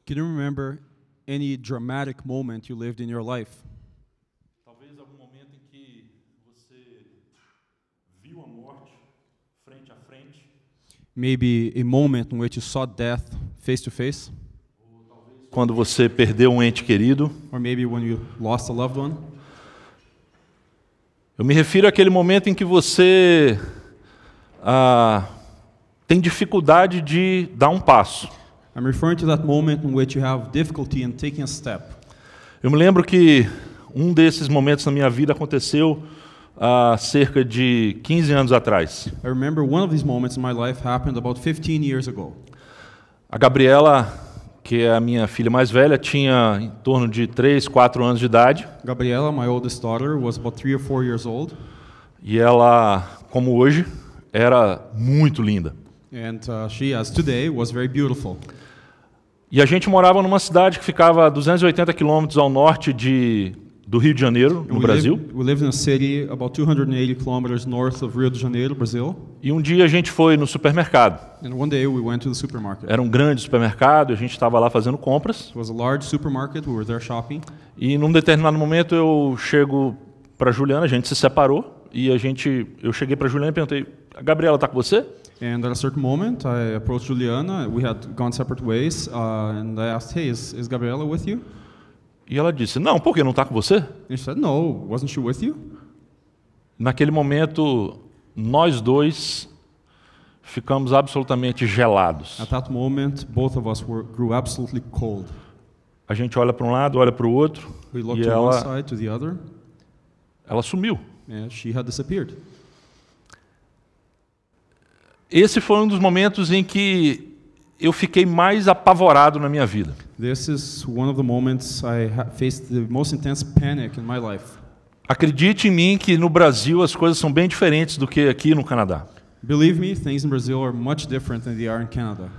Can you remember any dramatic moment you lived in your life? Talvez algum momento em que você viu a morte frente a frente, Maybe a moment in which you saw death face to face, quando você perdeu um ente querido. or maybe when you lost a loved one. Eu me refiro àquele momento em que você tem dificuldade de dar um passo. I'm referring to that moment in which you have difficulty in taking a step. Eu me lembro que um desses momentos na minha vida aconteceu há cerca de 15 anos atrás. I remember one of these moments in my life happened about 15 years ago. A Gabriela, que é a minha filha mais velha, tinha em torno de 3, 4 anos de idade. Gabriela, my oldest daughter, was about 3 or 4 years old, E ela, como hoje, era muito linda. and she, as today, was very beautiful. E a gente morava numa cidade que ficava a 280 quilômetros ao norte do Rio de Janeiro, no Brasil. We lived in a city about 280 kilometers north of Rio de Janeiro, Brazil. E um dia a gente foi no supermercado. And one day we went to the supermarket. Era um grande supermercado, a gente estava lá fazendo compras. It was a large supermarket. We were there shopping. E num determinado momento eu chego para Juliana, a gente se separou e eu cheguei para Juliana e perguntei: "A Gabriela está com você?" And at a certain moment, I approached Juliana. We had gone separate ways, and I asked, "Hey, is Gabriela with you?" E ela disse: "Não, por que não está com você?" And she said, "No, wasn't she with you?" Naquele momento, nós dois ficamos absolutamente gelados. At that moment, both of us grew absolutely cold. A gente olha para um lado, olha para o outro, We looked e to one ela side, to the other, sumiu. and she had disappeared. Esse foi um dos momentos em que eu fiquei mais apavorado na minha vida. This is one of the moments I faced the most intense panic in my life. Acredite em mim que no Brasil as coisas são bem diferentes do que aqui no Canadá. Believe me, things in Brazil are much different than they are in Canada.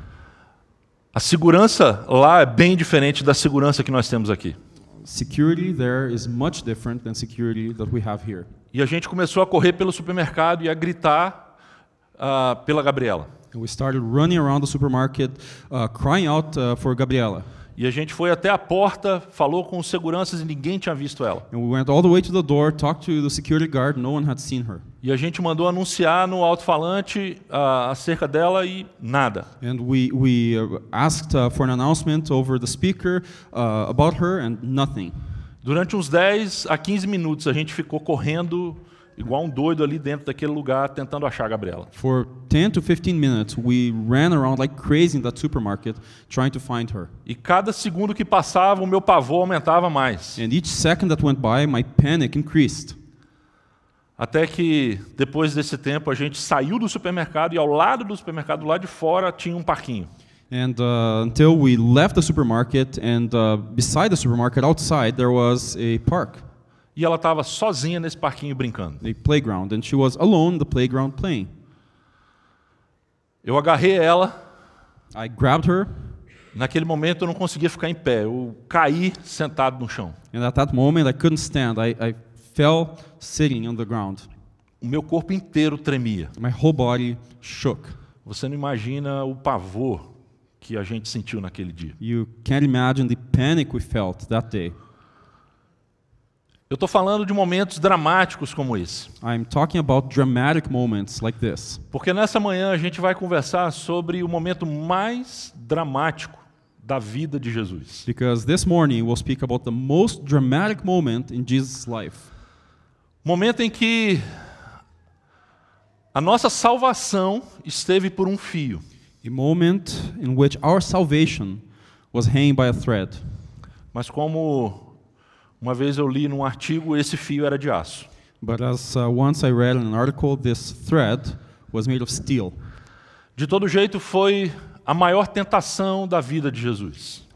A segurança lá é bem diferente da segurança que nós temos aqui. Security there is much different than security that we have here. E a gente começou a correr pelo supermercado e a gritar pela Gabriela. And we started running around the supermarket, crying out for Gabriela. E a gente foi até a porta, falou com os seguranças e ninguém tinha visto ela. And we went all the way to the door, talked to the security guard, no one had seen her. E a gente mandou anunciar no alto-falante acerca dela e nada. And we asked for an announcement over the speaker about her, and nothing. Durante uns 10 a 15 minutos a gente ficou correndo igual um doido ali dentro daquele lugar tentando achar a Gabriela. For 10 to 15 minutes, we ran around like crazy in that supermarket trying to find her. E cada segundo que passava o meu pavor aumentava mais. And each second that went by, my panic increased. Até que depois desse tempo a gente saiu do supermercado e ao lado do supermercado, lá de fora, tinha um parquinho. And until we left the supermarket, and beside the supermarket outside there was a park, E ela estava sozinha nesse parquinho brincando. a playground, and she was alone in the playground playing. Eu agarrei ela. I grabbed her, Naquele momento eu não conseguia ficar em pé. Eu caí sentado no chão. and at that moment I couldn't stand. I fell sitting on the ground. O meu corpo inteiro tremia. My whole body shook. Você não imagina o pavor que a gente sentiu naquele dia. You can't imagine the panic we felt that day. Eu estou falando de momentos dramáticos como esse. I'm talking about dramatic moments like this. Porque nessa manhã a gente vai conversar sobre o momento mais dramático da vida de Jesus. Because this morning we'll speak about the most dramatic moment in Jesus' life. Momento em que a nossa salvação esteve por um fio. A moment in which our salvation was hanging by a thread. Mas como uma vez eu li num artigo, esse fio era de aço. But as once I read in an article, this thread was made of steel. De todo jeito, foi a maior tentação da vida de Jesus.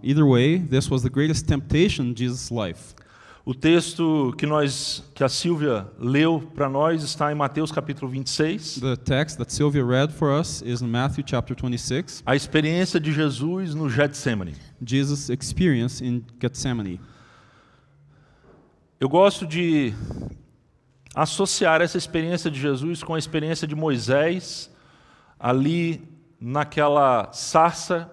Either way, this was the greatest temptation in Jesus' life. O texto que a Silvia leu para nós está em Mateus capítulo 26. The text that Sylvia read for us is in Matthew chapter 26, A experiência de Jesus no Getsemane. Jesus' experience in Gethsemane. Eu gosto de associar essa experiência de Jesus com a experiência de Moisés ali naquela sarça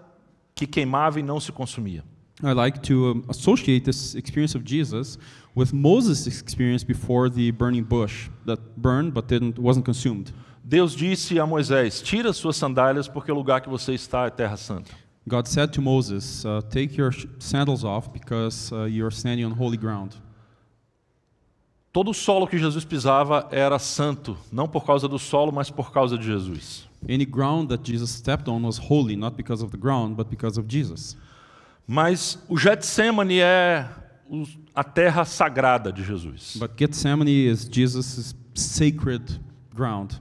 que queimava e não se consumia. I like to associate this experience of Jesus with Moses' experience before the burning bush that burned but wasn't consumed. Deus disse a Moisés: tira suas sandálias porque o lugar que você está é terra santa. God said to Moses, take your sandals off because you're standing on holy ground. Todo o solo que Jesus pisava era santo, não por causa do solo, mas por causa de Jesus. Any ground that Jesus stepped on was holy, not because of the ground, but because of Jesus. Mas o Getsemane é a terra sagrada de Jesus. But Gethsemane is Jesus' sacred ground.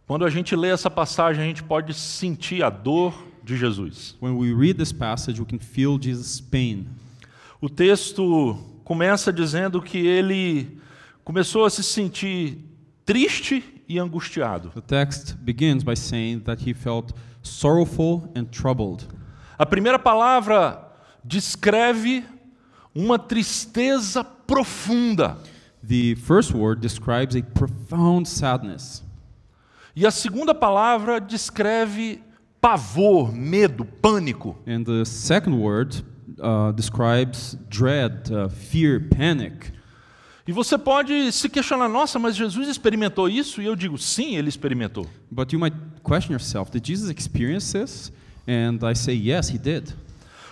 Quando a gente lê essa passagem, a gente pode sentir a dor de Jesus. When we read this passage, we can feel Jesus' pain. O texto começa dizendo que ele começou a se sentir triste e angustiado. The text begins by saying that he felt sorrowful and troubled. A primeira palavra descreve uma tristeza profunda. The first word describes a profound sadness. E a segunda palavra descreve pavor, medo, pânico. And the second word describes dread, fear, panic. E você pode se questionar: nossa, mas Jesus experimentou isso? E eu digo: sim, ele experimentou. But you might question yourself, did Jesus experience this? And I say, yes, he did.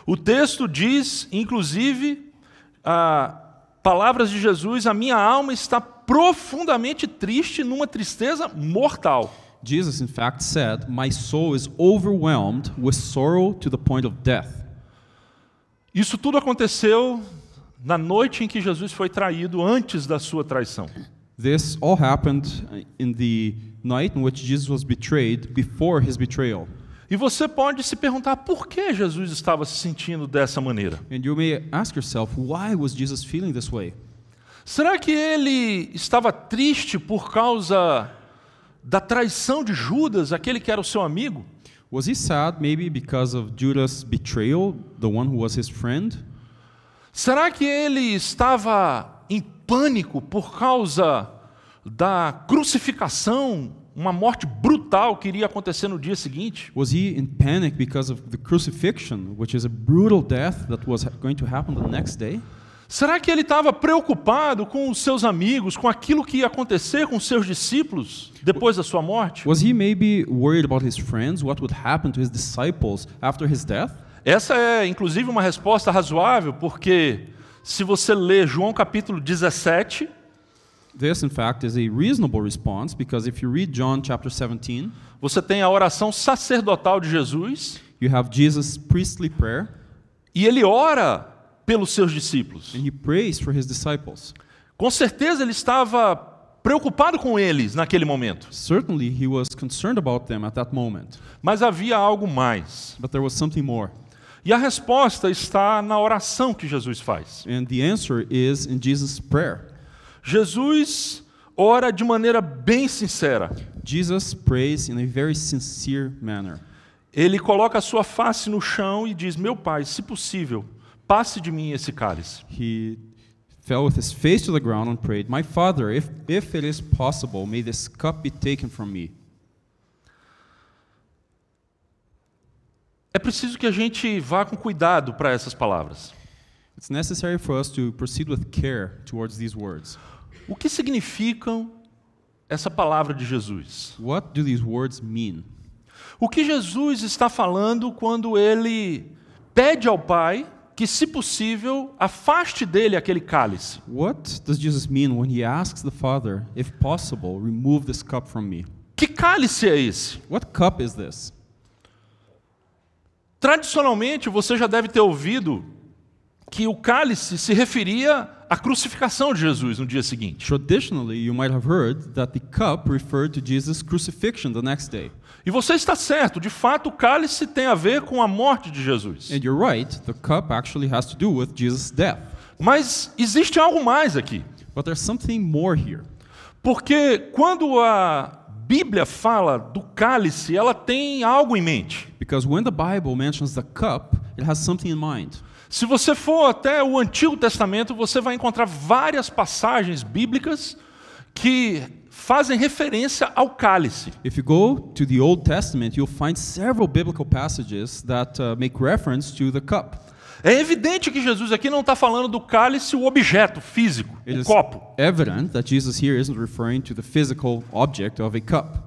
O texto diz, inclusive, palavras de Jesus: a minha alma está profundamente triste, numa tristeza mortal. Jesus, in fact, said, my soul is overwhelmed with sorrow to the point of death. Isso tudo aconteceu na noite em que Jesus foi traído, antes da sua traição. This all happened in the night in which Jesus was betrayed, before his betrayal. E você pode se perguntar por que Jesus estava se sentindo dessa maneira. And you may ask yourself, why was Jesus feeling this way? Será que ele estava triste por causa da traição de Judas, aquele que era o seu amigo? Was he sad maybe because of Judas' betrayal, the one who was his friend? Será que ele estava em pânico por causa da crucificação, uma morte brutal que iria acontecer no dia seguinte? Was he in panic because of the crucifixion, which is a brutal death that was going to happen the next day? Será que ele estava preocupado com os seus amigos, com aquilo que ia acontecer com os seus discípulos depois da sua morte? Was he maybe worried about his friends, what would happen to his disciples after his death? Essa é, inclusive, uma resposta razoável, porque se você ler João capítulo 17, This, in fact, is a reasonable response, because if you read John chapter 17, você tem a oração sacerdotal de Jesus, you have Jesus' priestly prayer, e ele ora pelos seus discípulos. and he prays for his disciples. Com certeza ele estava preocupado com eles naquele momento. Certainly, he was concerned about them at that moment, Mas havia algo mais. but there was something more. E a resposta está na oração que Jesus faz. And the answer is in Jesus' prayer. Jesus ora de maneira bem sincera. Jesus prays in a very sincere manner. Ele coloca a sua face no chão e diz: meu Pai, se possível, passe de mim esse cálice. He fell with his face to the ground and prayed, my Father, if it is possible, may this cup be taken from me. É preciso que a gente vá com cuidado para essas palavras. It's necessary for us to proceed with care towards these words. O que significam essa palavra de Jesus? What do these words mean? O que Jesus está falando quando ele pede ao Pai que, se possível, afaste dele aquele cálice? What does Jesus mean when he asks the Father, if possible, remove this cup from me? Que cálice é esse? What cup is this? Tradicionalmente, você já deve ter ouvido que o cálice se referia à crucificação de Jesus no dia seguinte. Traditionally, you might have heard that the cup referred to Jesus' crucifixion the next day. E você está certo, de fato o cálice tem a ver com a morte de Jesus. And you're right, the cup actually has to do with Jesus' death. Mas existe algo mais aqui. But there's something more here. Porque quando a Bíblia fala do cálice, ela tem algo em mente. Because when the Bible mentions the cup, it has something in mind. Se você for até o Antigo Testamento, você vai encontrar várias passagens bíblicas que fazem referência ao cálice. If you go to the Old Testament, you'll find several biblical passages that make reference to the cup. É evidente que Jesus aqui não está falando do cálice, o objeto físico, It o is copo. evident that Jesus here isn't referring to the physical object of a cup.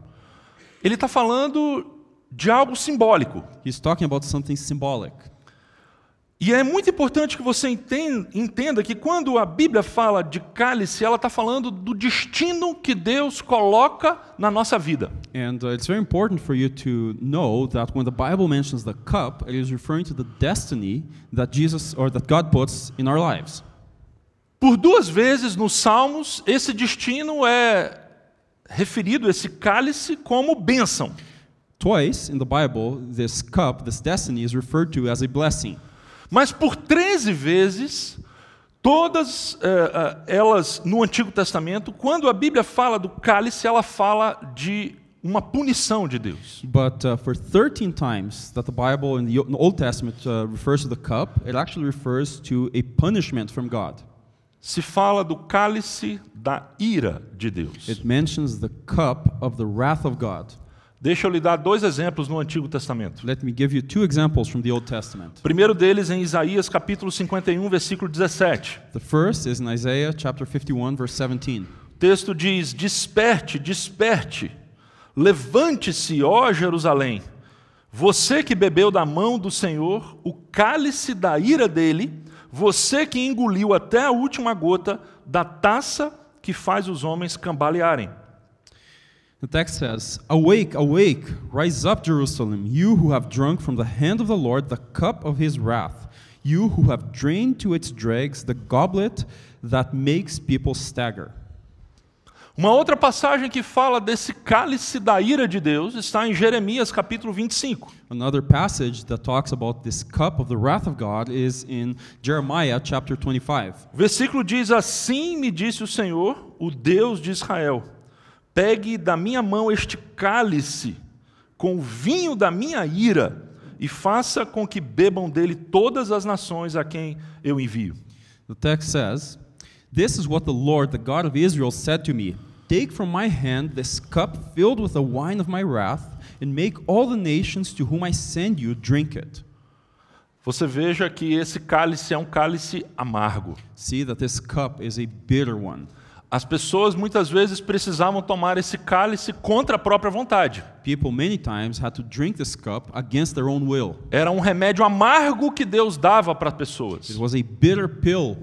Ele está falando de algo simbólico. He's talking about something symbolic. E é muito importante que você entenda que quando a Bíblia fala de cálice, ela está falando do destino que Deus coloca na nossa vida. And it's very important for you to know that when the Bible mentions the cup, it is referring to the destiny that Jesus or that God puts in our lives. Por 2 vezes nos Salmos, esse destino é referido, esse cálice, como bênção. Twice in the Bible, this cup, this destiny is referred to as a blessing. Mas por 13 vezes, todas elas no Antigo Testamento, quando a Bíblia fala do cálice, ela fala de uma punição de Deus. But for 13 times that the Bible in the Old Testament refers to the cup, it actually refers to a punishment from God. Se fala do cálice da ira de Deus. It mentions the cup of the wrath of God. Deixa eu lhe dar 2 exemplos no Antigo Testamento. Let me give you 2 examples from the Old Testament. O primeiro deles em Isaías capítulo 51, versículo 17. The first is in Isaiah chapter 51, verse 17. O texto diz: Desperte, desperte, levante-se, ó Jerusalém, você que bebeu da mão do Senhor o cálice da ira dele, você que engoliu até a última gota da taça que faz os homens cambalearem. The text says, Awake, awake, rise up, Jerusalem, you who have drunk from the hand of the Lord the cup of his wrath, you who have drained to its dregs the goblet that makes people stagger. Uma outra passagem que fala desse cálice da ira de Deus está em Jeremias capítulo 25. Another passage that talks about this cup of the wrath of God is in Jeremiah chapter 25. O versículo diz: Assim me disse o Senhor, o Deus de Israel, pegue da minha mão este cálice com o vinho da minha ira e faça com que bebam dele todas as nações a quem eu envio. The text says, This is what the Lord, the God of Israel, said to me, Take from my hand this cup filled with the wine of my wrath, and make all the nations to whom I send you drink it. Você veja que esse cálice é um cálice amargo. See that this cup is a bitter one. As pessoas muitas vezes precisavam tomar esse cálice contra a própria vontade. People many times had to drink this cup against their own will. Era um remédio amargo que Deus dava para as pessoas. It was a bitter pill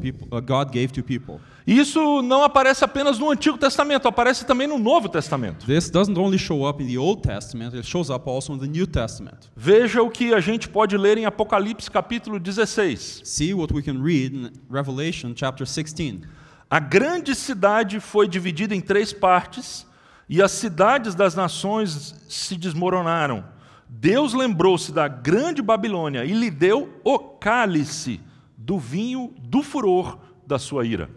God gave to people. E isso não aparece apenas no Antigo Testamento, aparece também no Novo Testamento. This doesn't only show up in the Old Testament, it shows up also in the New Testament. Veja o que a gente pode ler em Apocalipse capítulo 16. See what we can read in Revelation chapter 16. A grande cidade foi dividida em 3 partes, e as cidades das nações se desmoronaram. Deus lembrou-se da grande Babilônia e lhe deu o cálice do vinho do furor da sua ira.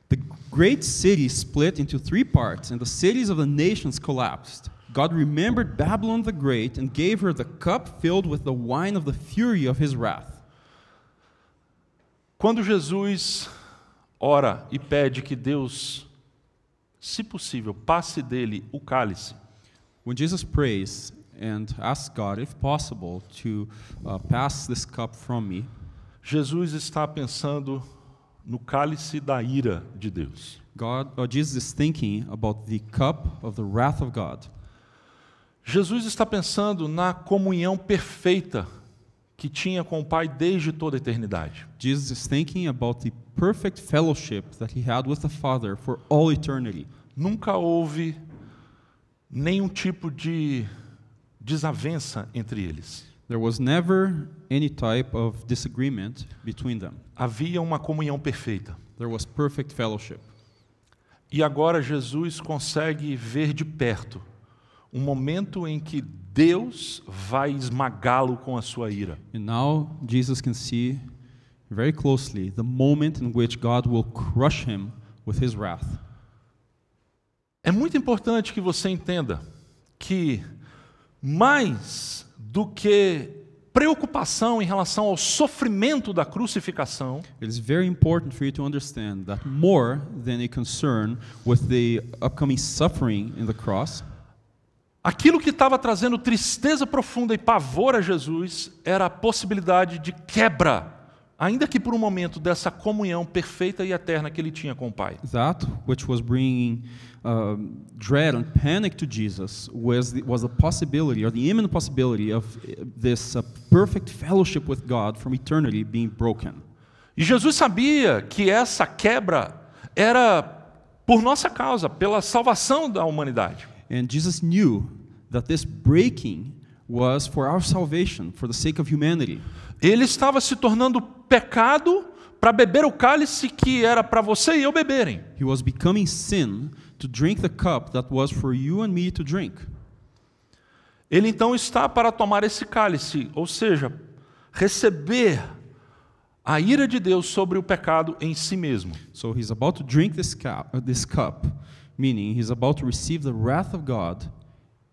The great city split into 3 parts, and the cities of the nations collapsed. God remembered Babylon the Great and gave her the cup filled with the wine of the fury of his wrath. Quando Jesus ora e pede que Deus, se possível, passe dele o cálice, When Jesus prays and asks God, if possible, to pass this cup from me, Jesus está pensando no cálice da ira de Deus. Jesus is thinking about the cup of the wrath of God. Jesus está pensando na comunhão perfeita que tinha com o Pai desde toda a eternidade. Jesus is thinking about the perfect fellowship that he had with the Father for all eternity. Nunca houve nenhum tipo de desavença entre eles. There was never any type of disagreement between them. Havia uma comunhão perfeita. There was perfect fellowship. E agora Jesus consegue ver de perto um momento em que Deus vai esmagá-lo com a sua ira. And now Jesus can see very closely the moment in which God will crush him with his wrath. É muito importante que você entenda que mais do que preocupação em relação ao sofrimento da crucificação, it is very important for you to understand that more than a concern with the upcoming suffering in the cross, aquilo que estava trazendo tristeza profunda e pavor a Jesus era a possibilidade de quebra, ainda que por um momento, dessa comunhão perfeita e eterna que ele tinha com o Pai. that which was bringing dread and panic to Jesus was the possibility, or the imminent possibility, of this perfect fellowship with God from eternity being broken. E Jesus sabia que essa quebra era por nossa causa, pela salvação da humanidade. And Jesus knew that this breaking was for our salvation, for the sake of humanity. Ele estava se tornando pecado para beber o cálice que era para você e eu beberem. He was becoming sin to drink the cup that was for you and me to drink. Ele então está para tomar esse cálice, ou seja, receber a ira de Deus sobre o pecado em si mesmo. So he's about to drink this cup, meaning he's about to receive the wrath of God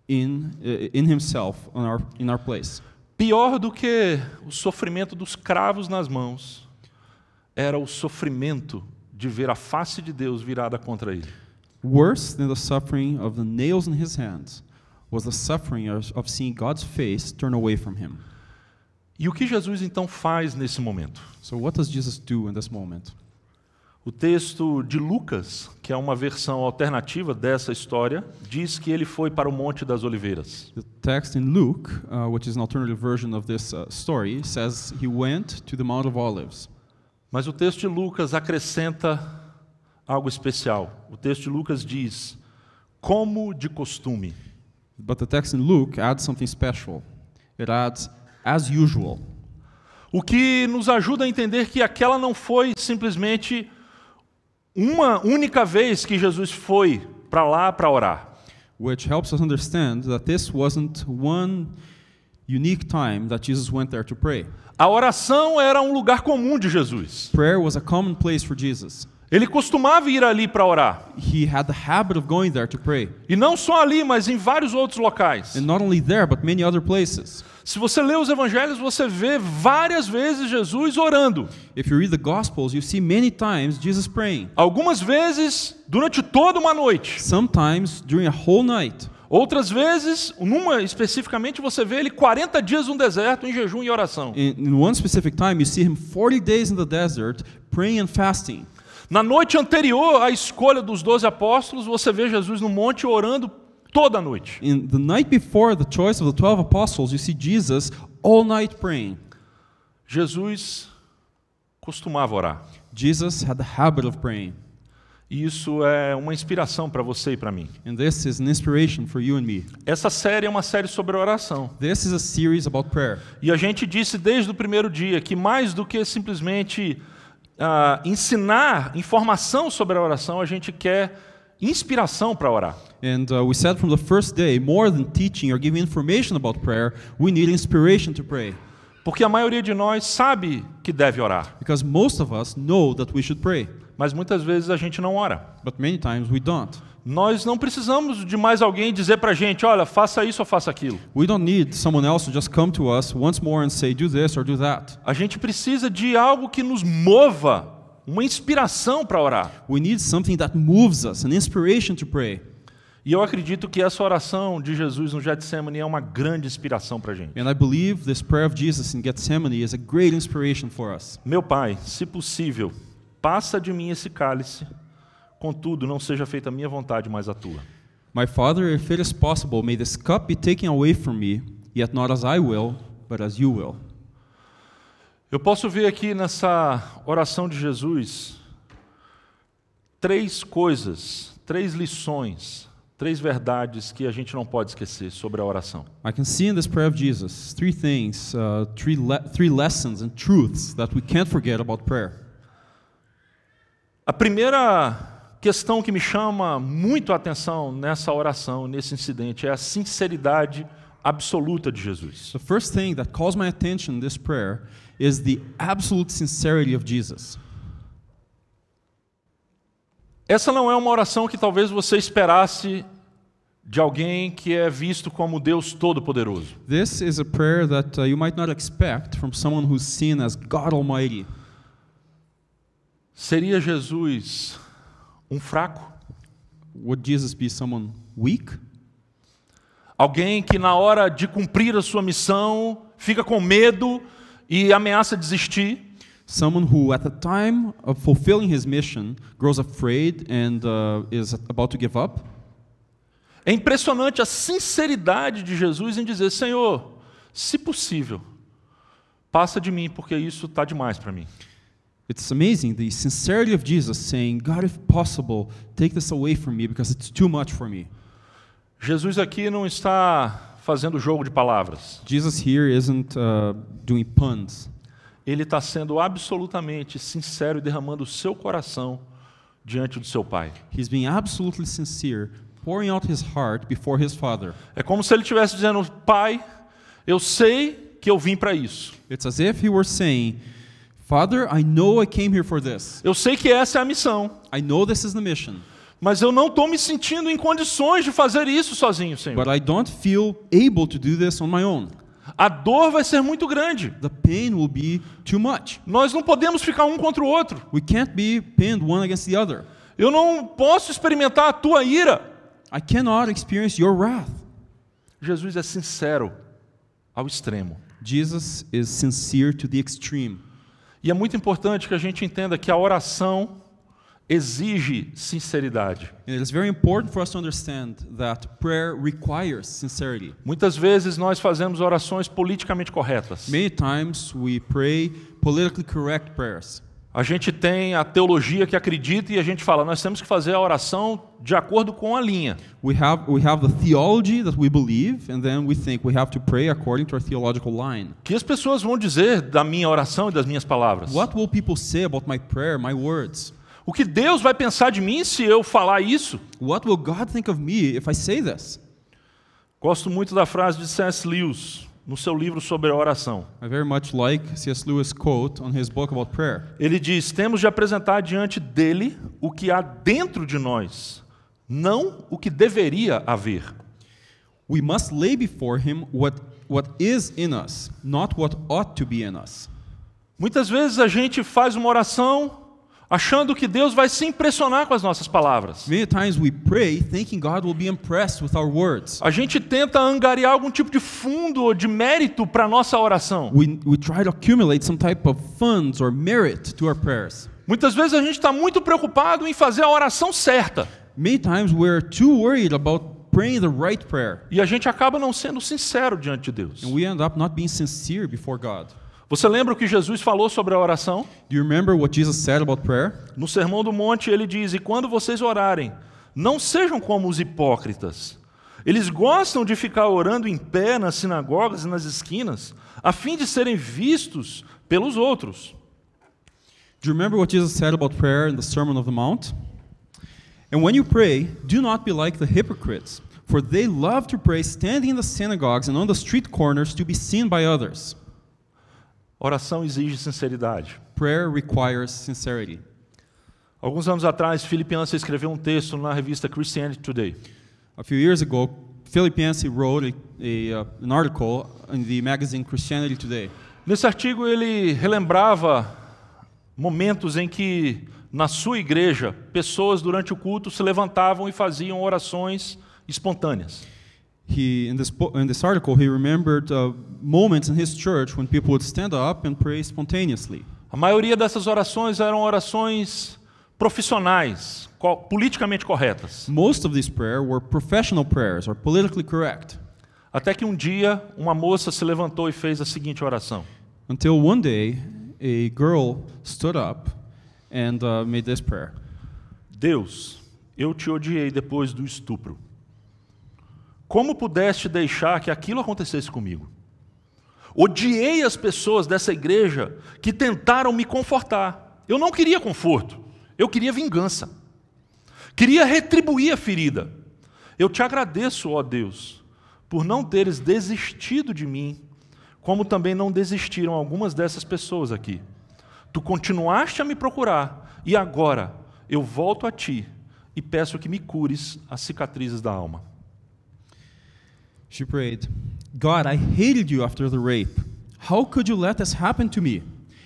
in himself in our place. Pior do que o sofrimento dos cravos nas mãos era o sofrimento de ver a face de Deus virada contra ele. Worse than the suffering of the nails in his hands was the suffering of seeing God's face turn away from him. E o que Jesus então faz nesse momento? So what does Jesus do in this moment? O texto de Lucas, que é uma versão alternativa dessa história, diz que ele foi para o Monte das Oliveiras. The text in Luke, which is an alternative version of this story, says he went to the Mount of Olives. Mas o texto de Lucas acrescenta algo especial. O texto de Lucas diz, como de costume. But the text in Luke adds something special. It adds, as usual. O que nos ajuda a entender que aquela não foi simplesmente uma única vez que Jesus foi para lá para orar. Which helps us understand that this wasn't one unique time that Jesus went there to pray. A oração era um lugar comum de Jesus. Prayer was a common place for Jesus. Ele costumava ir ali para orar. He had the habit of going there to pray. E não só ali, mas em vários outros locais. And not only there, but many other places. Se você lê os evangelhos, você vê várias vezes Jesus orando. If you read the Gospels, you see many times Jesus praying. Algumas vezes durante toda uma noite. Sometimes during a whole night. Outras vezes, numa especificamente, você vê ele 40 dias no deserto em jejum e oração. In one specific time, you see him 40 days in the desert praying and fasting. Na noite anterior à escolha dos 12 apóstolos, você vê Jesus no monte orando toda a noite. In the night before the choice of the 12 apostles, you see Jesus all night praying. Jesus costumava orar. Jesus had the habit of praying. E isso é uma inspiração para você e para mim. And this is an inspiration for you and me. Essa série é uma série sobre oração. This is a series about prayer. E a gente disse desde o primeiro dia que mais do que simplesmente ensinar informação sobre a oração, a gente quer inspiração para orar. And we said from the first day, more than teaching or giving information about prayer, we need inspiration to pray. Porque a maioria de nós sabe que deve orar. Because most of us know that we should pray. Mas muitas vezes a gente não ora. But many times we don't. Nós não precisamos de mais alguém dizer para a gente, olha, faça isso ou faça aquilo. We don't need someone else to just come to us once more and say, do this or do that. A gente precisa de algo que nos mova, uma inspiração para orar. We need something that moves us, an inspiration to pray. E eu acredito que essa oração de Jesus no Getsemane é uma grande inspiração para a gente. And I believe this prayer of Jesus in Gethsemane is a great inspiration for us. Meu Pai, se possível, passa de mim esse cálice, contudo, não seja feita a minha vontade, mas a tua. My Father, if it is possible, may this cup be taken away from me, yet not as I will, but as you will. Eu posso ver aqui nessa oração de Jesus três coisas, três lições, três verdades que a gente não pode esquecer sobre a oração. I can see in this prayer of Jesus three things, three lessons and truths that we can't forget about prayer. A primeira questão que me chama muito a atenção nessa oração, nesse incidente, é a sinceridade absoluta de Jesus. The first thing that calls my attention in this prayer is the absolute sincerity of Jesus. Essa não é uma oração que talvez você esperasse de alguém que é visto como Deus Todo-Poderoso. This is a prayer that you might not expect from someone who's seen as God Almighty. Seria Jesus um fraco? Would Jesus be someone weak? Alguém que na hora de cumprir a sua missão fica com medo e ameaça desistir? Someone who, at the time of fulfilling his mission, grows afraid and is about to give up? É impressionante a sinceridade de Jesus em dizer: Senhor, se possível, passa de mim, porque isso está demais para mim. It's amazing, the sincerity of Jesus saying, God, if possible, take this away from me because it's too much for me. Jesus aqui não está fazendo jogo de palavras. Jesus here isn't doing puns. Ele está sendo absolutamente sincero e derramando o seu coração diante do seu Pai. He's being absolutely sincere, pouring out his heart before his Father. É como se ele estivesse dizendo: Pai, eu sei que eu vim para isso. It's as if he were saying, Father, I know I came here for this. Eu sei que essa é a missão. I know this is the mission. Mas eu não estou me sentindo em condições de fazer isso sozinho, Senhor. But I don't feel able to do this on my own. A dor vai ser muito grande. The pain will be too much. Nós não podemos ficar um contra o outro. We can't be pinned one against the other. Eu não posso experimentar a tua ira. I cannot experience your wrath. Jesus é sincero ao extremo. Jesus is sincere to the extreme. E é muito importante que a gente entenda que a oração exige sinceridade. And it is very important for us to understand that prayer requires sincerity. Muitas vezes nós fazemos orações politicamente corretas. Many times we pray politically correct prayers. A gente tem a teologia que acredita e a gente fala: nós temos que fazer a oração de acordo com a linha. We have the theology that we believe, and then we think we have to pray according to our theological line. O que as pessoas vão dizer da minha oração e das minhas palavras? What will people say about my prayer, my words? O que Deus vai pensar de mim se eu falar isso? What will God think of me if I say this? Gosto muito da frase de C.S. Lewis no seu livro sobre a oração. I very much like C.S. Lewis' quote on his book about prayer. Ele diz: temos de apresentar diante dele o que há dentro de nós, não o que deveria haver. We must lay before him what is in us, not what ought to be in us. Muitas vezes a gente faz uma oração achando que Deus vai se impressionar com as nossas palavras. Many times we pray thinking God will be impressed with our words. A gente tenta angariar algum tipo de fundo ou de mérito para a nossa oração. We try to accumulate some type of funds or merit to our prayers. Muitas vezes a gente está muito preocupado em fazer a oração certa. Many times we're too worried about praying the right prayer. E a gente acaba não sendo sincero diante de Deus. And we end up not being sincere before God. Você lembra o que Jesus falou sobre a oração? Do you remember what Jesus said about prayer? No Sermão do Monte ele diz: e quando vocês orarem, não sejam como os hipócritas. Eles gostam de ficar orando em pé nas sinagogas e nas esquinas, a fim de serem vistos pelos outros. Do you remember what Jesus said about prayer in the Sermon on the Mount? And when you pray, do not be like the hypocrites, for they love to pray standing in the synagogues and on the street corners to be seen by others. Oração exige sinceridade. Prayer requires sincerity. Alguns anos atrás, Philip Yancey escreveu um texto na revista Christianity Today. A few years ago, Philip Yancey wrote an article in the magazine Christianity Today. Nesse artigo ele relembrava momentos em que, na sua igreja, pessoas durante o culto se levantavam e faziam orações espontâneas. In this article, he remembered moments in his church when people would stand up and pray spontaneously. A maioria dessas orações eram orações profissionais, politicamente corretas. Most of these prayers were professional prayers or politically correct. Até que um dia, uma moça se levantou e fez a seguinte oração. Until one day, a girl stood up and made this prayer. Deus, eu te odiei depois do estupro. Como pudeste deixar que aquilo acontecesse comigo? Odiei as pessoas dessa igreja que tentaram me confortar. Eu não queria conforto, eu queria vingança. Queria retribuir a ferida. Eu te agradeço, ó Deus, por não teres desistido de mim, como também não desistiram algumas dessas pessoas aqui. Tu continuaste a me procurar, e agora eu volto a ti e peço que me cures as cicatrizes da alma. She prayed, God, I hated you after the rape. How could you let this happen to me?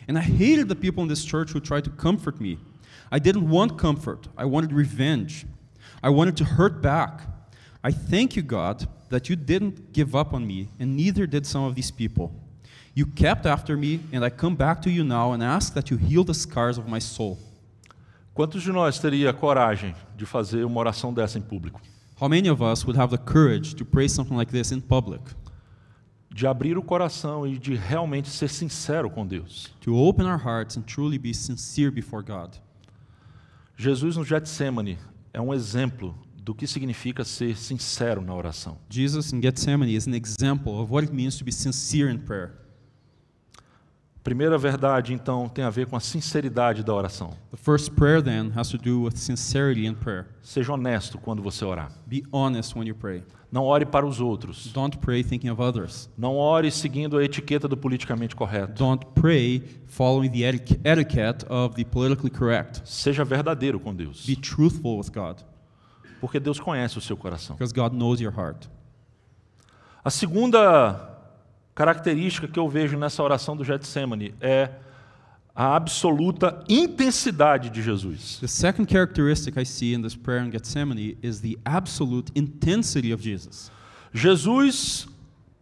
And I hated the people in this church who tried to comfort me. I didn't want comfort. I wanted revenge. I wanted to hurt back. I thank you, God, that you didn't give up on me, and neither did some of these people. You kept after me, and I come back to you now and ask that you heal the scars of my soul. Quantos de nós teria coragem de fazer uma oração dessa em público? How many of us would have the courage to pray something like this in public? De abrir o coração e de realmente ser sincero com Deus. To open our hearts and truly be sincere before God. Jesus no Getsemane é um exemplo do que significa ser sincero na oração. Jesus in Gethsemane is an example of what it means to be sincere in prayer. Primeira verdade, então, tem a ver com a sinceridade da oração. The first prayer then has to do with sincerity in prayer. Seja honesto quando você orar. Be honest when you pray. Não ore para os outros. Don't pray thinking of others. Não ore seguindo a etiqueta do politicamente correto. Don't pray following the etiquette of the politically correct. Seja verdadeiro com Deus. Be truthful with God. Porque Deus conhece o seu coração. Because God knows your heart. A segunda característica que eu vejo nessa oração do Getsemane é a absoluta intensidade de Jesus. The second characteristic I see in this prayer in Gethsemane is the absolute intensity of Jesus. Jesus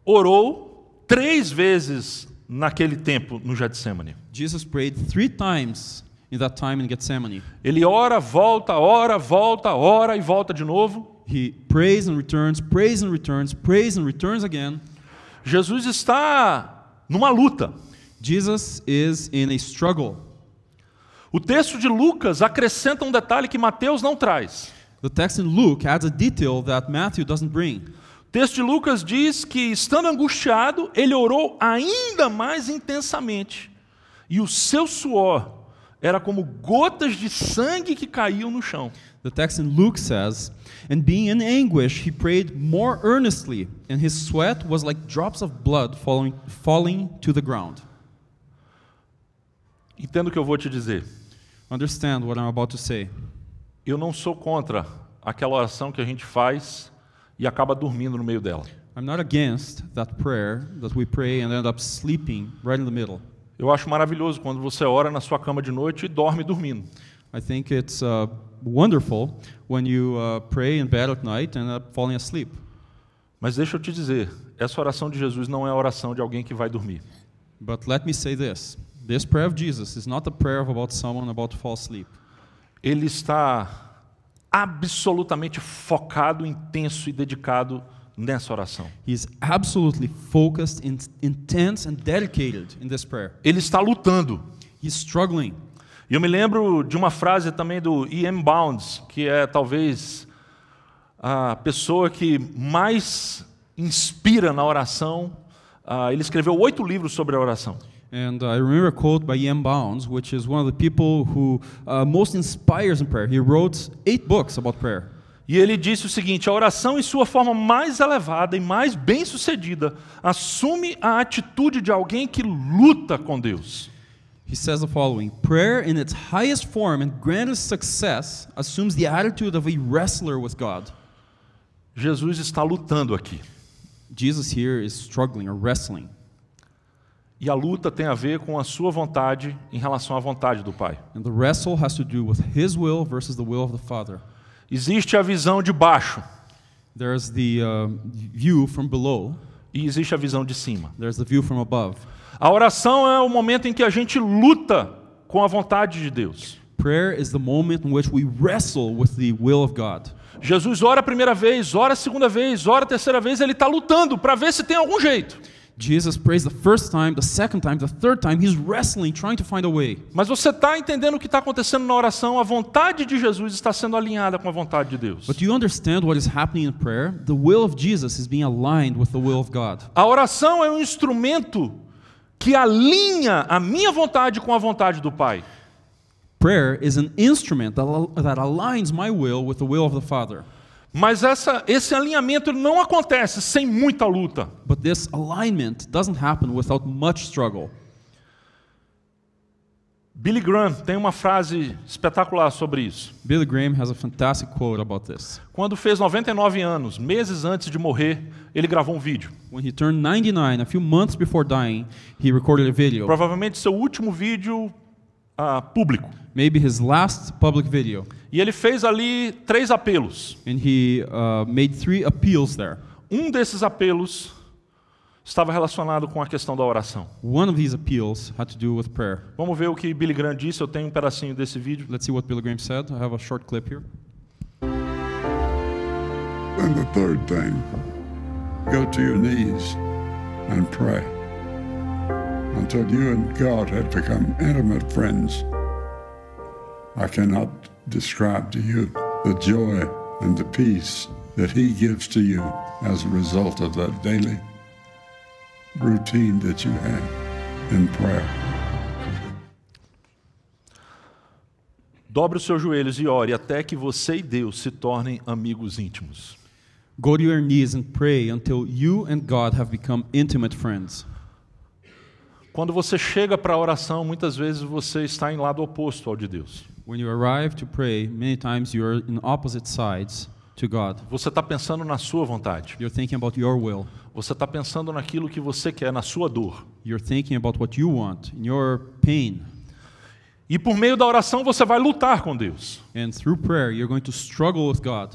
orou 3 vezes naquele tempo no Getsemane. Jesus prayed 3 times in that time in Gethsemane. Ele ora, volta, ora, volta, ora e volta de novo. He prays and returns, prays and returns, prays and returns again. Jesus está numa luta. Jesus is in a struggle. O texto de Lucas acrescenta um detalhe que Mateus não traz. The text in Luke adds a detail that Matthew doesn't bring. O texto de Lucas diz que, estando angustiado, ele orou ainda mais intensamente. E o seu suor era como gotas de sangue que caíam no chão. The text in Luke says, and being in anguish, he prayed more earnestly, and his sweat was like drops of blood falling to the ground. Entenda o que eu vou te dizer. Understand what I'm about to say. Eu não sou contra aquela oração que a gente faz e acaba dormindo no meio dela. I'm not against that prayer that we pray and end up sleeping right in the middle. Eu acho maravilhoso quando você ora na sua cama de noite e dorme dormindo. I think it's wonderful when you pray in bed at night and end up falling asleep. Mas deixa eu te dizer, essa oração de Jesus não é a oração de alguém que vai dormir. But let me say this. This prayer of Jesus is not a prayer about someone about to fall asleep. Ele está absolutamente focado, intenso e dedicado nessa oração. He is absolutely focused, intense and dedicated in this prayer. Ele está lutando. He's struggling. E eu me lembro de uma frase também do E.M. Bounds, que é talvez a pessoa que mais inspira na oração. Ele escreveu 8 livros sobre a oração. And I remember a quote by E.M. Bounds, which is one of the people who most inspires in prayer. He wrote 8 books about prayer. E ele disse o seguinte: a oração em sua forma mais elevada e mais bem-sucedida assume a atitude de alguém que luta com Deus. He says the following: prayer in its highest form and grandest success assumes the attitude of a wrestler with God. Jesus está lutando aqui. Jesus here is struggling or wrestling. E a luta tem a ver com a sua vontade em relação à vontade do Pai. And the wrestle has to do with his will versus the will of the Father. Existe a visão de baixo. There's the view from below. E existe a visão de cima. There's the view from above. A oração é o momento em que a gente luta com a vontade de Deus. Prayer is the moment in which we wrestle with the will of God. Jesus ora a primeira vez, ora a segunda vez, ora a terceira vez, ele está lutando para ver se tem algum jeito. Jesus prays the first time, the second time, the third time. He's wrestling, trying to find a way. Mas você está entendendo o que está acontecendo na oração? A vontade de Jesus está sendo alinhada com a vontade de Deus. But do you understand what is happening in prayer? The will of Jesus is being aligned with the will of God. A oração é um instrumento que alinha a minha vontade com a vontade do Pai. Prayer is an instrument that aligns my will with the will of the Father. Mas esse alinhamento não acontece sem muita luta. But this alignment doesn't happen without much struggle. Billy Graham tem uma frase espetacular sobre isso. Billy Graham has a fantastic quote about this. Quando fez 99 anos, meses antes de morrer, ele gravou um vídeo. When he turned 99, a few months before dying, he recorded a video. Provavelmente seu último vídeo público. Maybe his last public video. E ele fez ali 3 apelos. And he made 3 appeals there. Um desses apelos estava relacionado com a questão da oração. One of these appeals had to do with prayer. Vamos ver o que Billy Graham disse. Eu tenho um pedacinho desse vídeo. Let's see what Billy Graham said. I have a short clip here. And the third thing, go to your knees and pray until you and God have become intimate friends. I cannot describe to you the joy and the peace that He gives to you as a result of that daily routine that you have in prayer. Dobre os seus joelhos e ore até que você e Deus se tornem amigos íntimos. Go to your knees and pray until you and God have become intimate friends. Quando você chega para a oração, muitas vezes você está em lado oposto ao de Deus. When you arrive to pray, many times you are in opposite sides to God. Você está pensando na sua vontade. You're thinking about your will. Você está pensando naquilo que você quer, na sua dor. You're thinking about what you want, in your pain. E por meio da oração você vai lutar com Deus. And through prayer, you're going to struggle with God.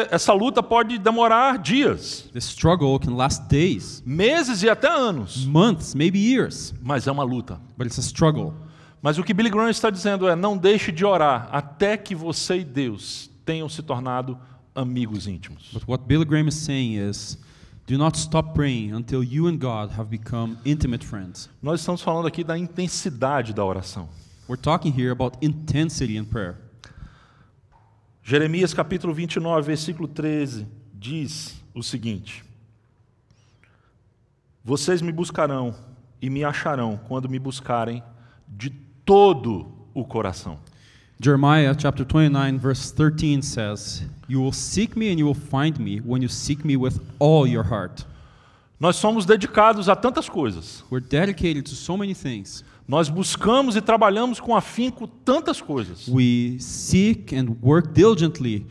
Essa luta pode demorar dias, The struggle can last days, meses e até anos, months, maybe years, mas é uma luta. but it's a struggle. Mas o que Billy Graham está dizendo é: não deixe de orar até que você e Deus tenham se tornado amigos íntimos. But what Billy Graham is saying is, do not stop praying until you and God have become intimate friends. Nós estamos falando aqui da intensidade da oração. We're talking here about intensity in prayer. Jeremias capítulo 29, versículo 13, diz o seguinte: vocês me buscarão e me acharão quando me buscarem de todo o coração. Jeremiah chapter 29 verse 13 says, "You will seek me and you will find me when you seek me with all your heart." Nós somos dedicados a tantas coisas. We're dedicated to so many things. Nós buscamos e trabalhamos com afinco tantas coisas. We seek and work diligently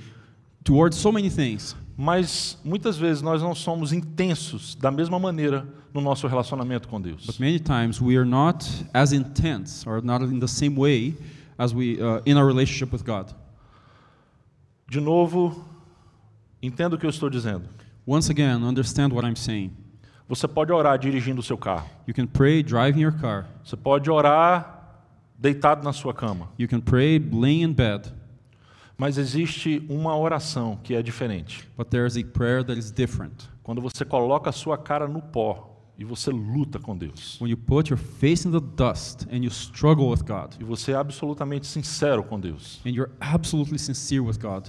towards so many things. Mas muitas vezes nós não somos intensos da mesma maneira no nosso relacionamento com Deus. But many times we are not as intense or not in the same way as we in our relationship with God. De novo, entenda o que eu estou dizendo. Once again, understand what I'm saying. Você pode orar dirigindo o seu carro. You can pray driving your car. Você pode orar deitado na sua cama. You can pray laying in bed. Mas existe uma oração que é diferente. But there is a prayer that is different. Quando você coloca a sua cara no pó e você luta com Deus. When you put your face in the dust and you struggle with God. E você é absolutamente sincero com Deus. And you're absolutely sincere with God.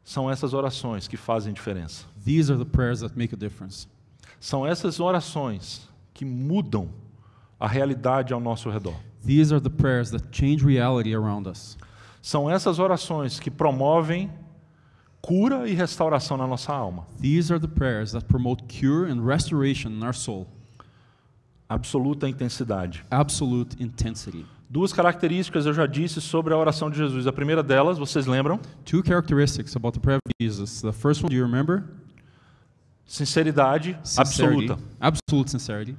São essas orações que fazem diferença. These are the prayers that make a difference. São essas orações que mudam a realidade ao nosso redor. These are the prayers that change reality around us. São essas orações que promovem cura e restauração na nossa alma. These are the prayers that promote cure and restoration in our soul. Absoluta intensidade. Absolute intensity. 2 características eu já disse sobre a oração de Jesus. A primeira delas, vocês lembram? 2 characteristics about the prayer of Jesus. The first one, do you remember? Sinceridade Sincerity, absoluta. absolute sincerity,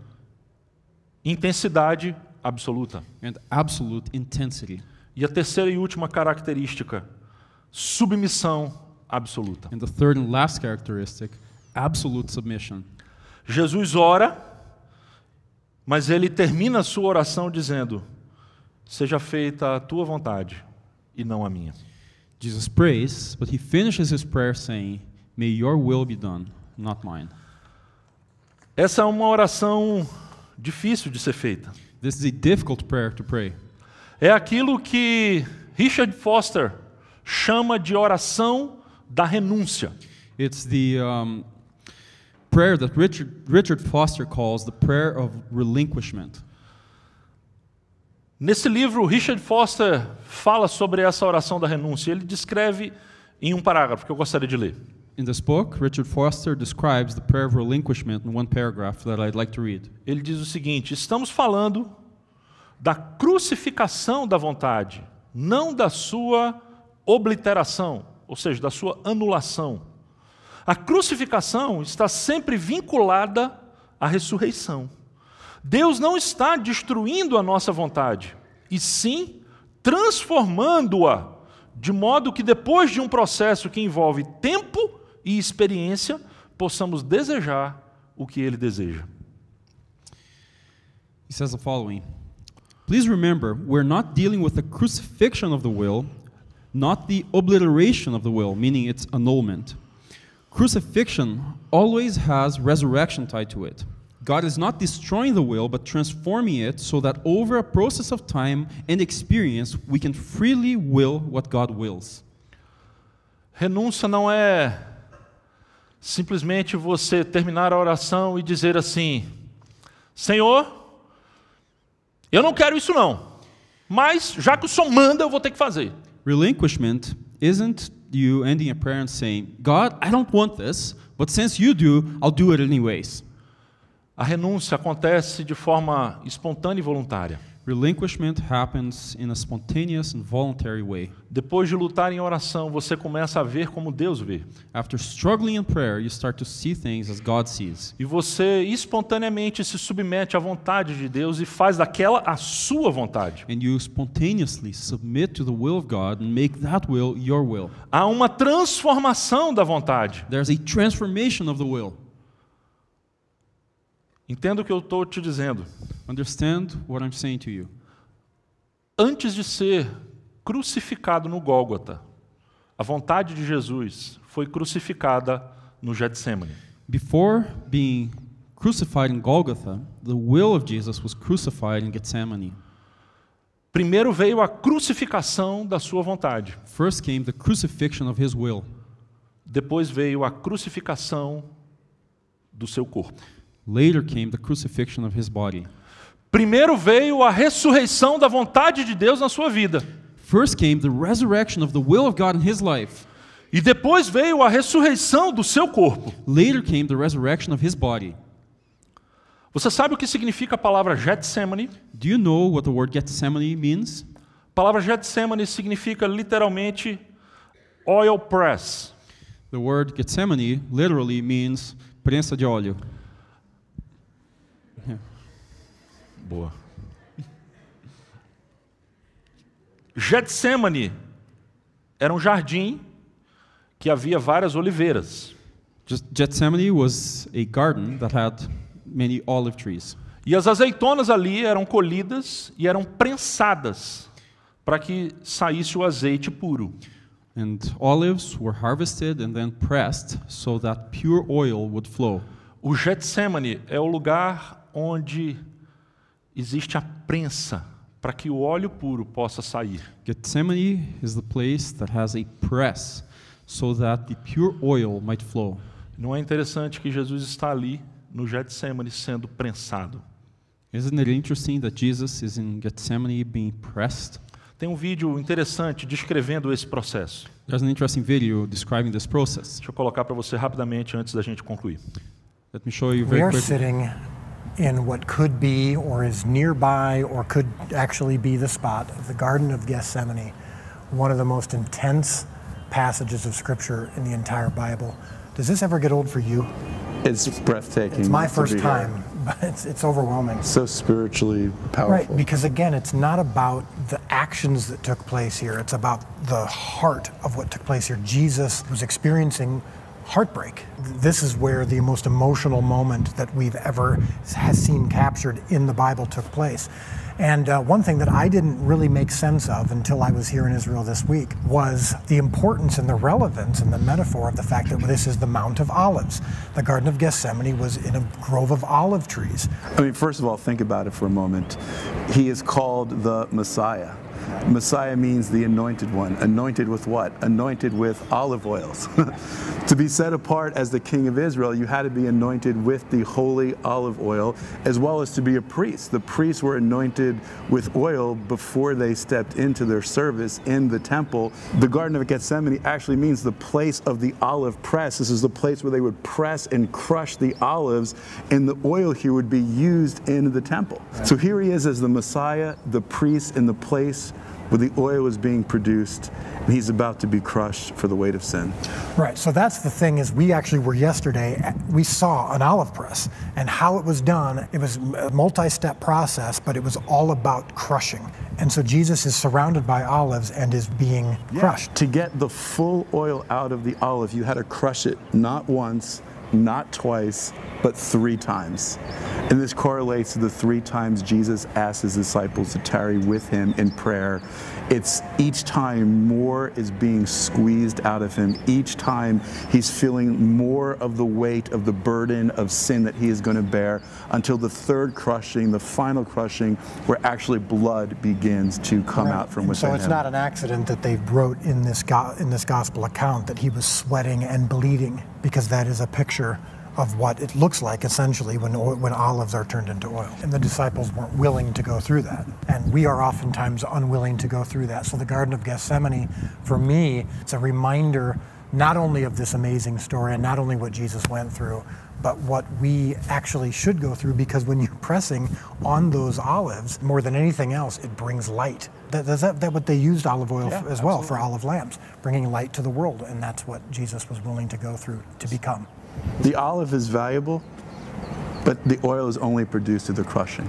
Intensidade absoluta. and absolute intensity. E a terceira e última característica, submissão absoluta. And the third and last characteristic, absolute submission. Jesus ora, mas ele termina a sua oração dizendo: seja feita a tua vontade e não a minha. Jesus prays, but he finishes his prayer saying, "May your will be done, not mine." Essa é uma oração difícil de ser feita. This is a difficult prayer to pray. É aquilo que Richard Foster chama de oração da renúncia. It's the prayer that Richard Foster calls the prayer of relinquishment. Nesse livro, Richard Foster fala sobre essa oração da renúncia. Ele descreve em um parágrafo que eu gostaria de ler. In this book, Richard Foster describes the prayer of relinquishment in one paragraph that I'd like to read. Ele diz o seguinte: estamos falando da crucificação da vontade, não da sua obliteração, ou seja, da sua anulação. A crucificação está sempre vinculada à ressurreição. Deus não está destruindo a nossa vontade, e sim transformando-a, de modo que depois de um processo que envolve tempo e experiência, possamos desejar o que Ele deseja. He says the following: Please remember, we're not dealing with the crucifixion of the will, not the obliteration of the will, meaning its annulment. Crucifixion always has resurrection tied to it. God is not destroying the will, but transforming it so that over a process of time and experience, we can freely will what God wills. Renúncia não é simplesmente você terminar a oração e dizer assim: Senhor, eu não quero isso não, mas já que o Senhor manda, eu vou ter que fazer. Relinquishment isn't you ending a prayer and saying, God, I don't want this, but since you do, I'll do it anyways. A renúncia acontece de forma espontânea e voluntária. Relinquishment happens in a spontaneous and voluntary way. Depois de lutar em oração, você começa a ver como Deus vê. After struggling in prayer, you start to see things as God sees. E você espontaneamente se submete à vontade de Deus e faz daquela a sua vontade. And you spontaneously submit to the will of God and make that will your will. Há uma transformação da vontade. There's a transformation of the will. Entenda o que eu estou te dizendo. Understand what I'm saying to you. Antes de ser crucificado no Gólgota, a vontade de Jesus foi crucificada no Getsemane. Before being crucified in Golgotha, the will of Jesus was crucified in Gethsemane. Primeiro veio a crucificação da sua vontade. First came the crucifixion of his will. Depois veio a crucificação do seu corpo. Later came the crucifixion of his body. Primeiro veio a ressurreição da vontade de Deus na sua vida. First came the resurrection of the will of God in his life. E depois veio a ressurreição do seu corpo. Later came the resurrection of his body. Você sabe o que significa a palavra Getsemane? Do you know what the word Gethsemane means? A palavra Getsemane significa literalmente oil press. The word Gethsemane literally means prensa de óleo. Boa. Getsemane era um jardim que havia várias oliveiras. Gethsemane was a garden that had many olive trees. E as azeitonas ali eram colhidas e eram prensadas para que saísse o azeite puro. And olives were harvested and then pressed so that pure oil would flow. O Getsemane é o lugar onde existe a prensa para que o óleo puro possa sair. Gethsemane is the place that has a press so that the pure oil might flow. Não é interessante que Jesus está ali no Getsemane sendo prensado? Isn't it interesting that Jesus is in Gethsemane being pressed? Tem um vídeo interessante descrevendo esse processo. There's an interesting video describing this process. Deixa eu colocar para você rapidamente antes da gente concluir. Let me show you We very are quickly. sitting in what could be or is nearby or could actually be the spot of the Garden of Gethsemane, one of the most intense passages of Scripture in the entire Bible. Does this ever get old for you? It's breathtaking. It's my to first be here. time, but it's overwhelming. So spiritually powerful. Right, because again, it's not about the actions that took place here. It's about the heart of what took place here. Jesus was experiencing heartbreak. This is where the most emotional moment that we've ever has seen captured in the Bible took place. And one thing that I didn't really make sense of until I was here in Israel this week was the importance and the relevance and the metaphor of the fact that this is the Mount of Olives. The Garden of Gethsemane was in a grove of olive trees. I mean, first of all, think about it for a moment. He is called the Messiah. Messiah means the anointed one. Anointed with what? Anointed with olive oils. To be set apart as the king of Israel, you had to be anointed with the holy olive oil, as well as to be a priest. The priests were anointed with oil before they stepped into their service in the temple. The Garden of Gethsemane actually means the place of the olive press. This is the place where they would press and crush the olives, and the oil here would be used in the temple. Right. So here he is as the Messiah, the priest, in the place where the oil is being produced, and he's about to be crushed for the weight of sin. Right, so that's the thing, is we actually were yesterday, we saw an olive press, and how it was done. It was a multi-step process, but it was all about crushing. And so Jesus is surrounded by olives and is being crushed. To get the full oil out of the olive, you had to crush it not once, not twice, but 3 times. And this correlates to the 3 times Jesus asked his disciples to tarry with him in prayer. It's each time more is being squeezed out of him. Each time he's feeling more of the weight of the burden of sin that he is going to bear, until the 3rd crushing, the final crushing, where actually blood begins to come out from within him. So it's not an accident that they wrote in this gospel account that he was sweating and bleeding, because that is a picture of what it looks like essentially when olives are turned into oil. And the disciples weren't willing to go through that. And we are oftentimes unwilling to go through that. So the Garden of Gethsemane, for me, it's a reminder not only of this amazing story and not only what Jesus went through, but what we actually should go through, because when you're pressing on those olives, more than anything else, it brings light. That's what they used olive oil as well, for olive lamps, bringing light to the world. And that's what Jesus was willing to go through to become. The olive is valuable, but the oil is only produced through the crushing.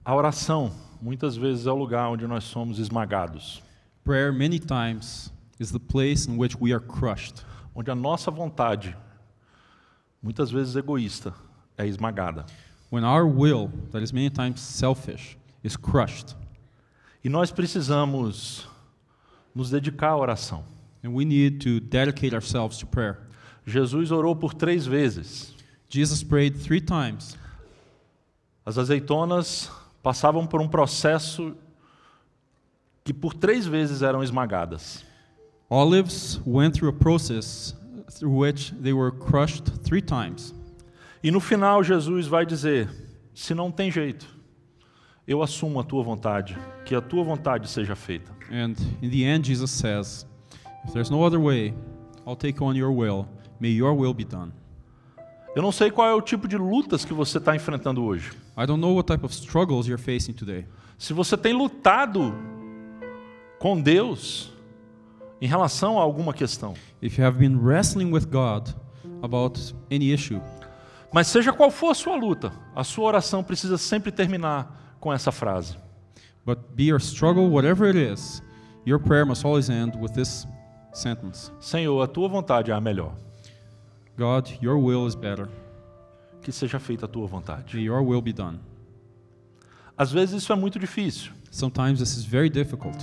A oração, muitas vezes, é o lugar onde nós somos esmagados. Prayer, many times, is the place in which we are crushed. Onde a nossa vontade, muitas vezes egoísta, é esmagada. When our will, that is many times selfish, is crushed. E nós precisamos nos dedicar à oração. And we need to dedicate ourselves to prayer. Jesus orou por 3 vezes. Jesus prayed 3 times. As azeitonas passavam por um processo que por 3 vezes eram esmagadas. Olives went through a process through which they were crushed 3 times. E no final Jesus vai dizer: se não tem jeito, eu assumo a tua vontade, que a tua vontade seja feita. And in the end Jesus says, if there's no other way, I'll take on your will. May your will be done. Eu não sei qual é o tipo de lutas que você está enfrentando hoje. I don't know what type of struggles you're facing today. Se você tem lutado com Deus em relação a alguma questão. If you have been wrestling with God about any issue. Mas seja qual for a sua luta, a sua oração precisa sempre terminar com essa frase. But be your struggle, whatever it is, your prayer must always end with this sentence. Senhor, a tua vontade é a melhor. God, your will is better. Que seja feita a tua vontade. May your will be done. Às vezes isso é muito difícil. Sometimes this is very difficult.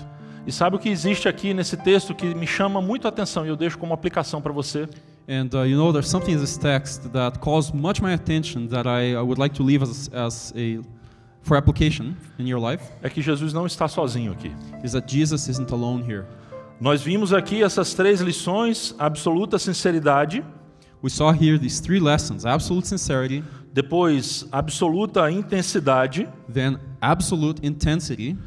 E sabe o que existe aqui nesse texto que me chama muito a atenção e eu deixo como aplicação para você? And you know, there's something in this text that calls much my attention that I would like to leave for application in your life. É que Jesus não está sozinho aqui. Is that Jesus isn't alone here. Nós vimos aqui essas 3 lições: absoluta sinceridade. We saw here these 3 lessons: absolute sincerity, depois absoluta intensidade, then absolute intensity,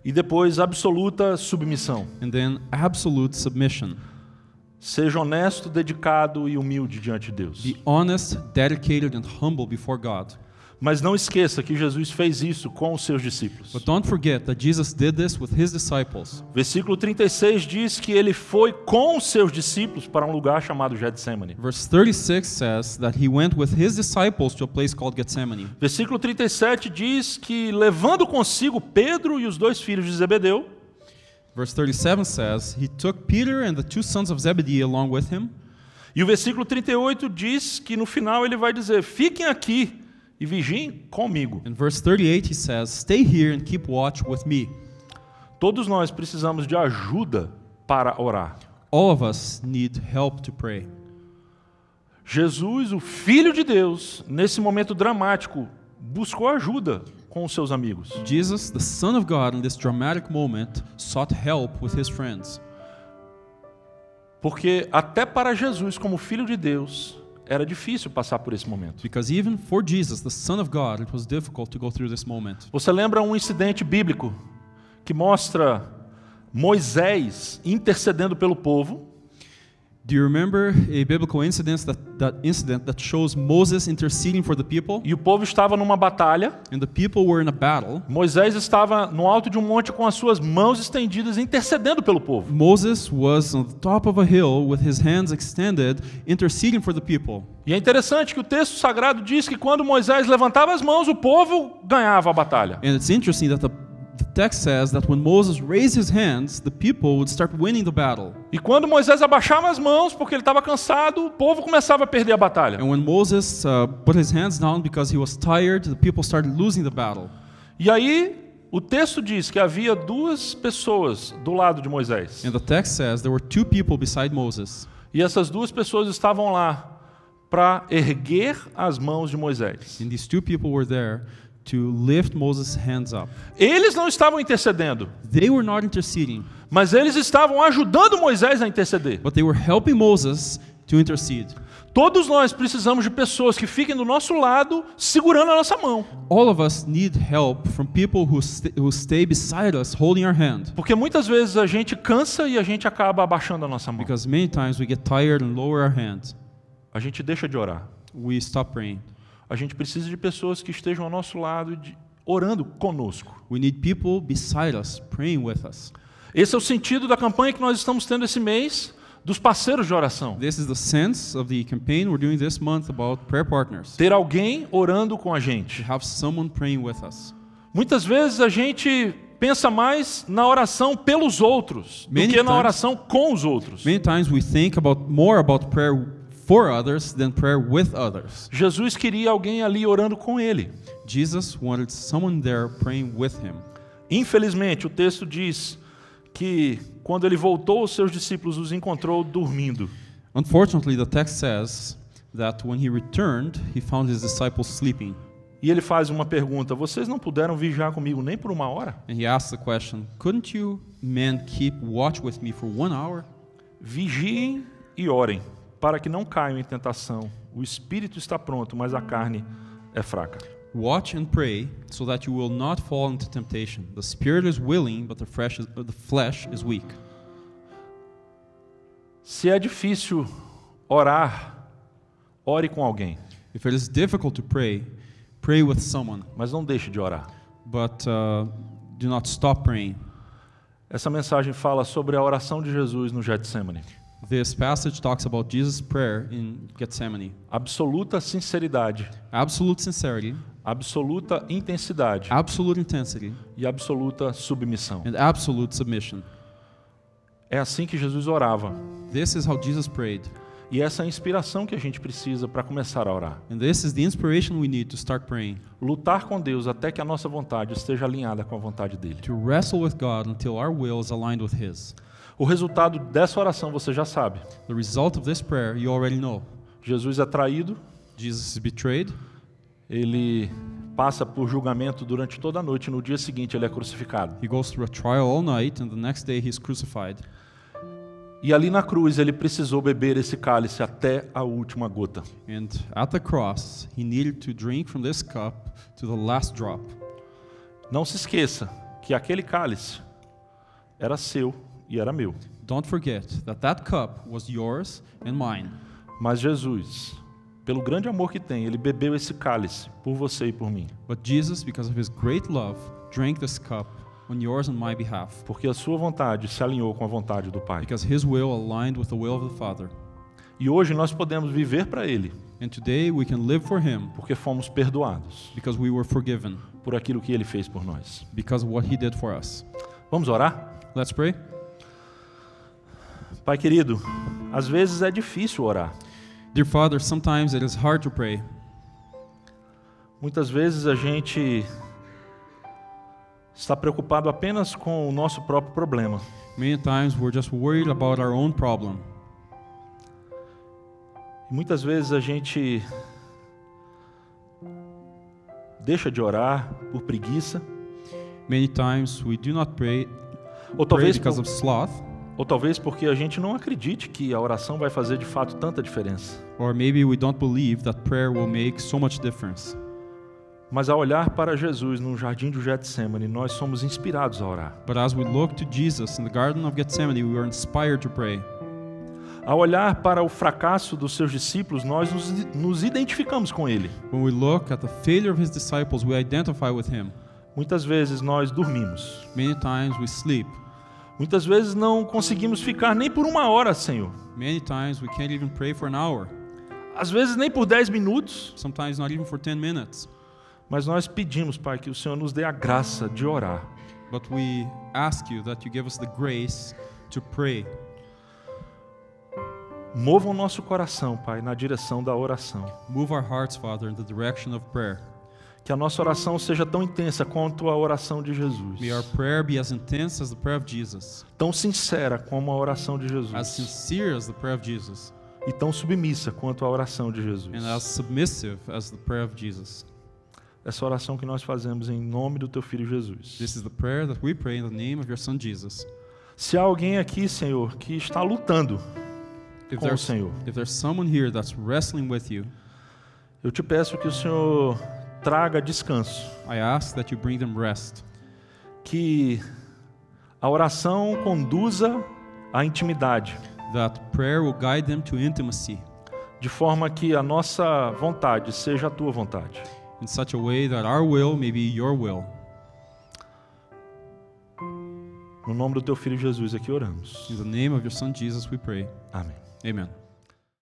e depois absoluta submissão. And then absolute submission. Seja honesto, dedicado e humilde diante de Deus. Be honest, dedicated and humble before God. Mas não esqueça que Jesus fez isso com os seus discípulos. But don't forget that Jesus did this with his disciples. Versículo 36 diz que ele foi com os seus discípulos para um lugar chamado Getsemane. Verse 36 says that he went with his disciples to a place called Gethsemane. Versículo 37 diz que, levando consigo Pedro e os 2 filhos de Zebedeu, verse 37 says he took Peter and the 2 sons of Zebedee along with him. E o versículo 38 diz que no final ele vai dizer: fiquem aqui e vigiem comigo. In verse 38 he says, stay here and keep watch with me. Todos nós precisamos de ajuda para orar. All of us need help to pray. Jesus, o Filho de Deus, nesse momento dramático, buscou ajuda com os seus amigos. Jesus, the Son of God, in this dramatic moment, sought help with his friends. Porque até para Jesus, como Filho de Deus, era difícil passar por esse momento. Because even for Jesus, the Son of God, it was difficult to go through this moment. Você lembra um incidente bíblico que mostra Moisés intercedendo pelo povo? Do you remember a biblical incident that shows Moses interceding for the people? E o povo estava numa batalha. And the people were in a battle. Moisés estava no alto de um monte com as suas mãos estendidas, intercedendo pelo povo. Moses was on the top of a hill with his hands extended, interceding for the people. E é interessante que o texto sagrado diz que quando Moisés levantava as mãos, o povo ganhava a batalha. And it's interesting that the text says that when Moses raised his hands, the people would start winning the battle. E quando Moisés abaixava as mãos, porque ele estava cansado, o povo começava a perder a batalha. And when Moses put his hands down because he was tired, the people started losing the battle. E aí, o texto diz que havia duas pessoas do lado de Moisés. And the text says there were two people beside Moses. E essas duas pessoas estavam lá para erguer as mãos de Moisés. And these two people were there to lift Moses' hands up. Eles não estavam intercedendo, They were not interceding, mas eles estavam ajudando Moisés a interceder. but they were helping Moses to intercede. Todos nós precisamos de pessoas que fiquem do nosso lado, segurando a nossa mão. All of us need help from people who stay beside us, holding our hand. Porque muitas vezes a gente cansa e a gente acaba abaixando a nossa mão. Because many times we get tired and lower our hand. A gente deixa de orar. We stop praying. A gente precisa de pessoas que estejam ao nosso lado, orando conosco. We need people beside us, praying with us. Esse é o sentido da campanha que nós estamos tendo esse mês, dos parceiros de oração. This is the sense of the campaign we're doing this month about prayer partners. Ter alguém orando com a gente. To have someone praying with us. Muitas vezes a gente pensa mais na oração pelos outros do Many que na times- oração com os outros. Many times we think more about prayer for others than prayer with others. Jesus queria alguém ali orando com ele. Jesus wanted someone there praying with him. Infelizmente, o texto diz que quando ele voltou, os seus discípulos os encontrou dormindo. Unfortunately, the text says that when he returned, he found his disciples sleeping. E ele faz uma pergunta: vocês não puderam vigiar comigo nem por 1 hora? And he asked the question, couldn't you men keep watch with me for 1 hour? Vigiem e orem, para que não caiam em tentação. O espírito está pronto, mas a carne é fraca. Watch and pray so that you will not fall into temptation. The spirit is willing, but the flesh is weak. Se é difícil orar, ore com alguém, If it is difficult to pray, pray with someone, mas não deixe de orar. but do not stop praying. Essa mensagem fala sobre a oração de Jesus no Getsemane. This passage talks about Jesus' prayer in Gethsemane. Absoluta sinceridade, Absolute sincerity, absoluta intensidade absolute intensity, e absoluta submissão. and absolute submission. É assim que Jesus orava. This is how Jesus prayed. E essa é a inspiração que a gente precisa para começar a orar. And this is the inspiration we need to start praying. Lutar com Deus até que a nossa vontade esteja alinhada com a vontade dele. To wrestle with God until our will is aligned with His. O resultado dessa oração você já sabe. The result of this prayer you already know. Jesus é traído, Jesus is betrayed. ele passa por julgamento durante toda a noite, no dia seguinte ele é crucificado. He goes through a trial all night, and the next day he is crucified. E ali na cruz ele precisou beber esse cálice até a última gota. And at the cross, he needed to drink from this cup to the last drop. Não se esqueça que aquele cálice era seu e era meu. Don't forget that that cup was yours and mine. Mas Jesus, pelo grande amor que tem, ele bebeu esse cálice por você e por mim. But Jesus, because of his great love, drank this cup on yours and my behalf, Porque a sua vontade se alinhou com a vontade do Pai. because his will aligned with the will of the Father. E hoje nós podemos viver para Ele, And today we can live for him porque fomos perdoados because we were forgiven, por aquilo que Ele fez por nós. because of what he did for us. Vamos orar? Let's pray. Pai querido, às vezes é difícil orar. Dear Father, sometimes it is hard to pray. Muitas vezes a gente está preocupado apenas com o nosso próprio problema. Many times we're just worried about our own problem. E muitas vezes a gente deixa de orar por preguiça, Many times we do not pray, ou pray talvez, because of sloth, ou talvez porque a gente não acredite que a oração vai fazer de fato tanta diferença. or maybe we don't believe that prayer will make so much difference. Mas ao olhar para Jesus no jardim do Getsemane, nós somos inspirados a orar. But as we look to Jesus in the Garden of Gethsemane, we are inspired to pray. Ao olhar para o fracasso dos seus discípulos, nós nos identificamos com ele. When we look at the failure of his disciples, we identify with him. Muitas vezes nós dormimos. Many times we sleep. Muitas vezes não conseguimos ficar nem por 1 hora, Senhor. Many times we can't even pray for an hour. Às vezes nem por 10 minutos. Sometimes not even for 10 minutes. Mas nós pedimos, Pai, que o Senhor nos dê a graça de orar. But we ask you that you give us the grace to pray. Mova o nosso coração, Pai, na direção da oração. Move our hearts, Father, in the direction of prayer. Que a nossa oração seja tão intensa quanto a oração de Jesus. May our prayer be as intense as the prayer of Jesus, Tão sincera como a oração de as Jesus. sincere as the prayer of Jesus, E tão submissa quanto a oração de Jesus. and as submissive as the prayer of Jesus. Essa oração que nós fazemos em nome do Teu Filho Jesus. This is the prayer that we pray in the name of your Son Jesus. Se há alguém aqui, Senhor, que está lutando If com o there's, Senhor, if there's someone here that's wrestling with you, eu te peço que o Senhor traga descanso. I ask that you bring them rest. Que a oração conduza à intimidade, That prayer will guide them to intimacy de forma que a nossa vontade seja a Tua vontade. in such a way that our will may be your will. No nome do Teu Filho Jesus aqui oramos. In the name of your Son Jesus we pray. Amém. Amen.